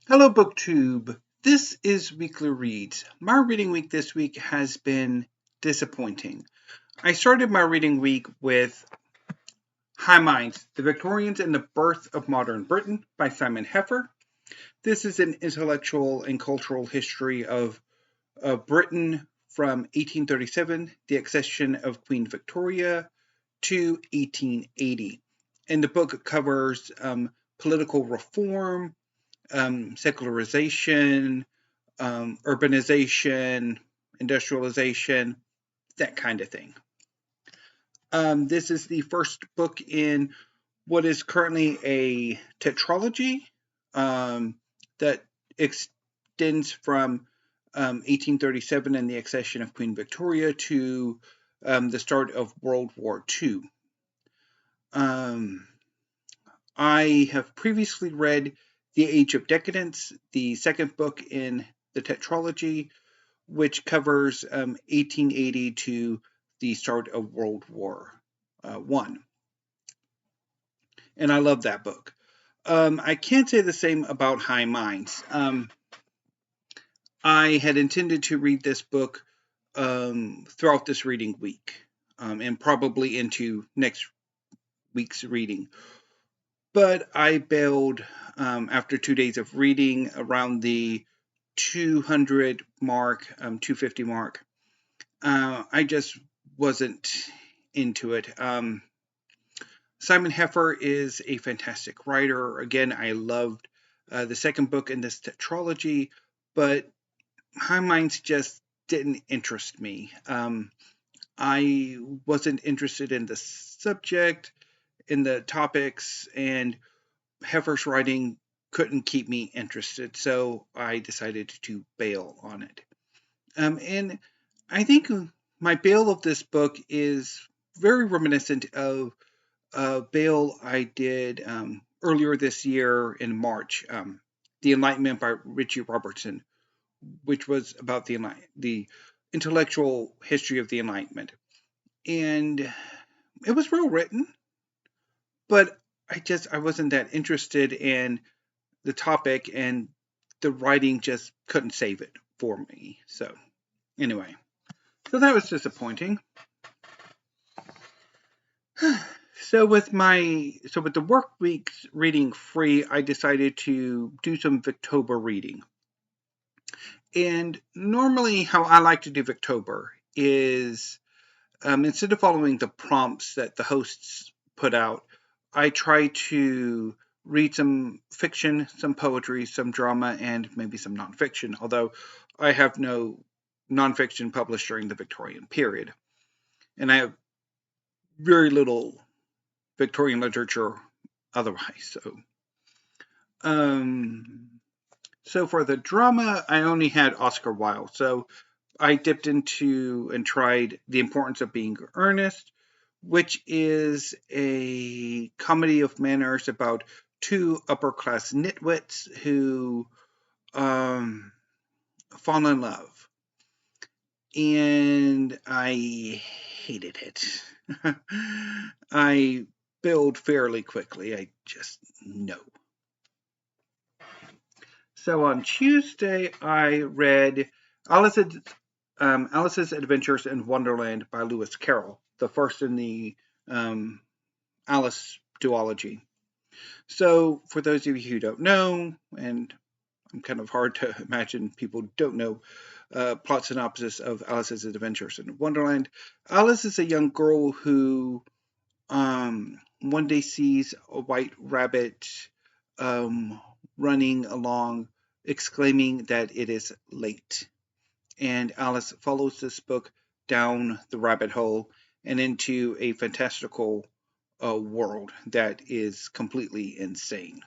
Hello, BookTube. This is Weekly Reads. My reading week this week has been disappointing. I started my reading week with High Minds, The Victorians and the Birth of Modern Britain by Simon Heffer. This is an intellectual and cultural history of Britain from 1837, the accession of Queen Victoria, to 1880. And the book covers political reform, secularization, urbanization, industrialization, that kind of thing. This is the first book in what is currently a tetralogy that extends from 1837 and the accession of Queen Victoria to the start of World War II. I have previously read The Age of Decadence, the second book in the tetralogy, which covers 1880 to the start of World War I. And I love that book. I can't say the same about High Minds. I had intended to read this book throughout this reading week and probably into next week's reading. But I bailed after 2 days of reading around the 200 mark, 250 mark. I just wasn't into it. Simon Heffer is a fantastic writer. Again, I loved the second book in this tetralogy, but High Minds just didn't interest me. I wasn't interested in the subject, in the topics, and Heffer's writing couldn't keep me interested, so I decided to bail on it. And I think my bail of this book is very reminiscent of a bail I did earlier this year in March, The Enlightenment by Richie Robertson, which was about the intellectual history of the Enlightenment. And it was well written, but I wasn't that interested in the topic, and the writing just couldn't save it for me. So anyway, so that was disappointing. So with the work week's reading free, I decided to do some Victober reading. And normally how I like to do Victober is instead of following the prompts that the hosts put out, I try to read some fiction, some poetry, some drama, and maybe some nonfiction, although I have no nonfiction published during the Victorian period. And I have very little Victorian literature otherwise. So for the drama, I only had Oscar Wilde. So I dipped into and tried The Importance of Being Earnest, which is a comedy of manners about two upper-class nitwits who fall in love. And I hated it. I bailed fairly quickly. I just, no. So on Tuesday, I read Alice's Adventures in Wonderland by Lewis Carroll, the first in the Alice duology. So for those of you who don't know, and I'm kind of hard to imagine people don't know, plot synopsis of Alice's Adventures in Wonderland. Alice is a young girl who one day sees a white rabbit running along, exclaiming that it is late. And Alice follows this book down the rabbit hole and into a fantastical world that is completely insane.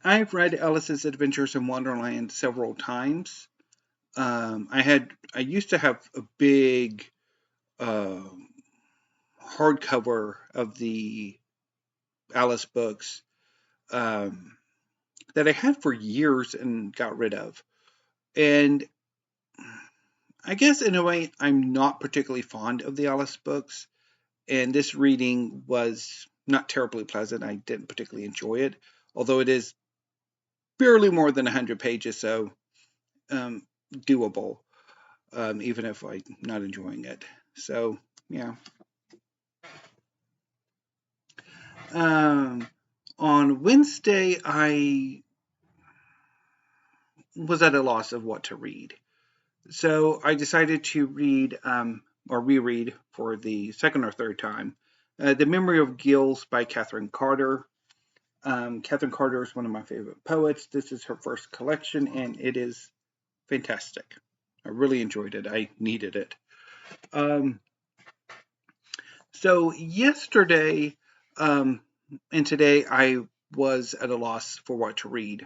I've read Alice's Adventures in Wonderland several times. I used to have a big hardcover of the Alice books that I had for years and got rid of. And I guess in a way, I'm not particularly fond of the Alice books. And this reading was not terribly pleasant. I didn't particularly enjoy it. although it is barely more than 100 pages, so doable, even if I'm not enjoying it. So, yeah. On Wednesday, I was at a loss of what to read. So I decided to read, or reread for the second or third time, The Memory of Gills by Catherine Carter. Catherine Carter is one of my favorite poets. This is her first collection, and it is fantastic. I really enjoyed it. I needed it. So yesterday and today, I was at a loss for what to read.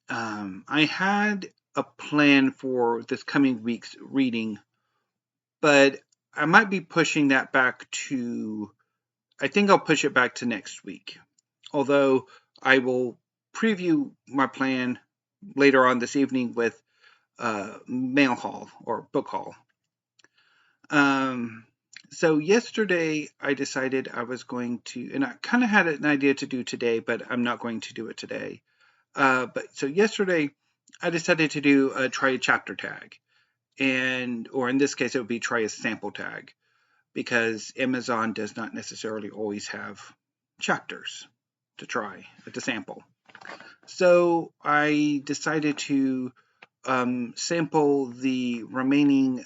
I had a plan for this coming week's reading, but I might be pushing that back to, I think I'll push it back to next week. Although I will preview my plan later on this evening with mail haul or book haul. So yesterday I decided I was going to, and I kind of had an idea to do today, but I'm not going to do it today. So yesterday I decided to do try a chapter tag, or in this case it would be try a sample tag, because Amazon does not necessarily always have chapters to try to sample. So I decided to sample the remaining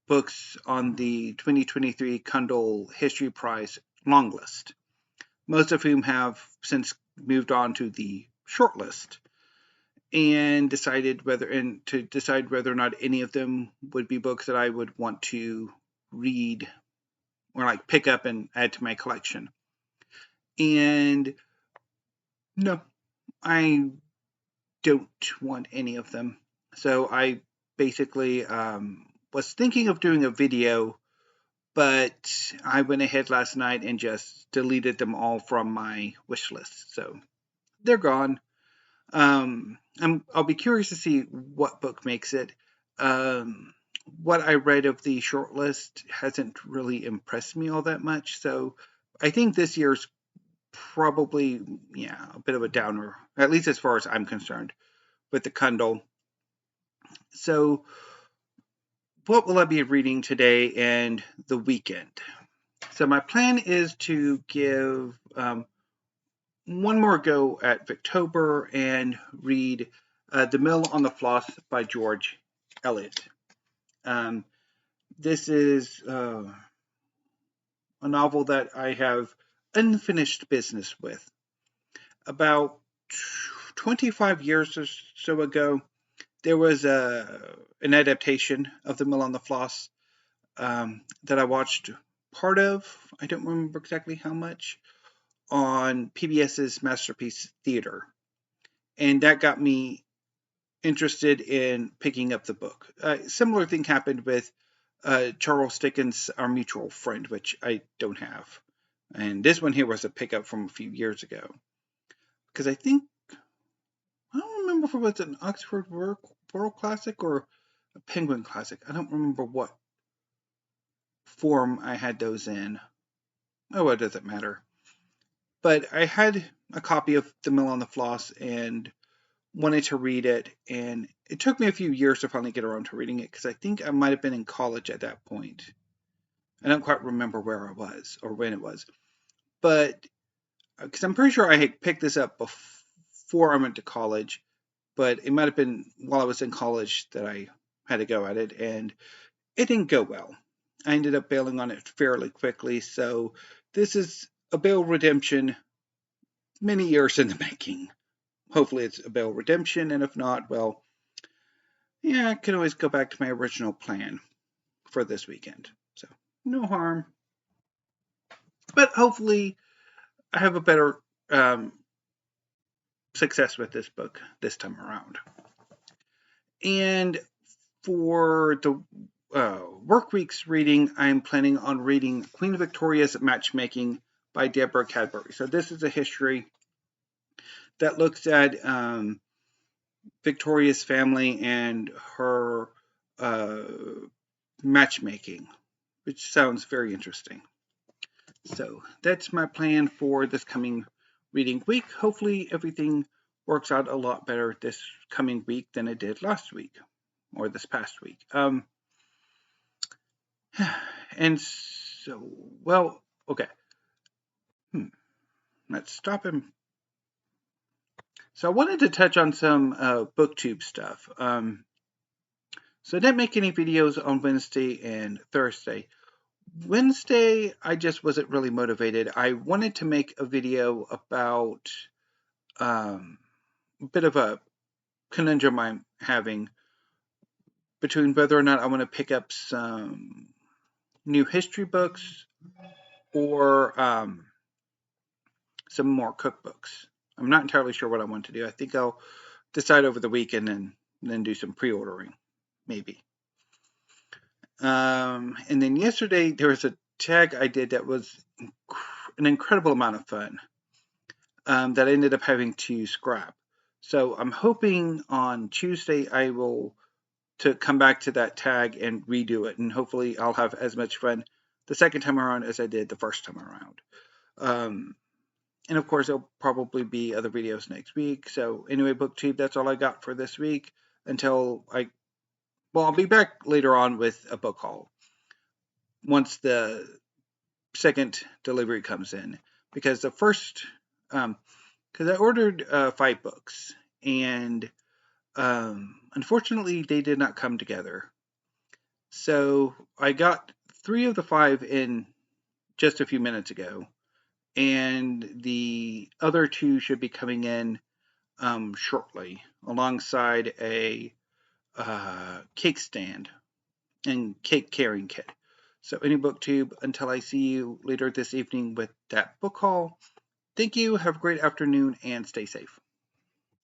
books on the 2023 Kindle History Prize long list, most of whom have since moved on to the short list, and decide whether or not any of them would be books that I would want to read or like pick up and add to my collection. And no, I don't want any of them. So I basically was thinking of doing a video, but I went ahead last night and just deleted them all from my wish list. So they're gone. I'll be curious to see what book makes it. What I read of the shortlist hasn't really impressed me all that much, so I think this year's probably, a bit of a downer, at least as far as I'm concerned, with the Kindle. So what will I be reading today and the weekend? So my plan is to give one more go at Victober and read The Mill on the Floss by George Eliot. This is a novel that I have unfinished business with. About 25 years or so ago, there was an adaptation of The Mill on the Floss that I watched part of. I don't remember exactly how much, on PBS's Masterpiece Theater. And that got me interested in picking up the book. Similar thing happened with Charles Dickens' Our Mutual Friend, which I don't have. And this one here was a pickup from a few years ago. Because I don't remember if it was an Oxford World Classic or a Penguin Classic. I don't remember what form I had those in. Oh, it doesn't matter. But I had a copy of The Mill on the Floss and wanted to read it, and it took me a few years to finally get around to reading it, because I think I might have been in college at that point. I don't quite remember where I was or when it was, but because I'm pretty sure I had picked this up before I went to college, but it might have been while I was in college that I had to go at it, and it didn't go well. I ended up bailing on it fairly quickly, so this is a bail redemption many years in the making. Hopefully it's a bail redemption, and if not, well, I can always go back to my original plan for this weekend. So, no harm. But hopefully I have a better success with this book this time around. And for the work week's reading, I'm planning on reading Queen Victoria's Matchmaking by Deborah Cadbury. So this is a history that looks at Victoria's family and her matchmaking, which sounds very interesting. So that's my plan for this coming reading week. Hopefully everything works out a lot better this coming week than it did last week or this past week. And so, well, okay. Let's stop and so I wanted to touch on some booktube stuff. So I didn't make any videos on Wednesday and Thursday. Wednesday, I just wasn't really motivated. I wanted to make a video about a bit of a conundrum I'm having between whether or not I want to pick up some new history books or some more cookbooks. I'm not entirely sure what I want to do. I think I'll decide over the weekend and then do some pre-ordering, maybe. And then yesterday there was a tag I did that was an incredible amount of fun that I ended up having to scrap. So I'm hoping on Tuesday I will to come back to that tag and redo it, and hopefully I'll have as much fun the second time around as I did the first time around. And of course, there'll probably be other videos next week. So anyway, BookTube, that's all I got for this week until I'll be back later on with a book haul once the second delivery comes in, because the first, because I ordered 5 books, and unfortunately they did not come together. So I got 3 of the 5 in just a few minutes ago, and the other 2 should be coming in shortly, alongside a cake stand and cake carrying kit. So any BookTube, until I see you later this evening with that book haul, thank you, have a great afternoon, and stay safe.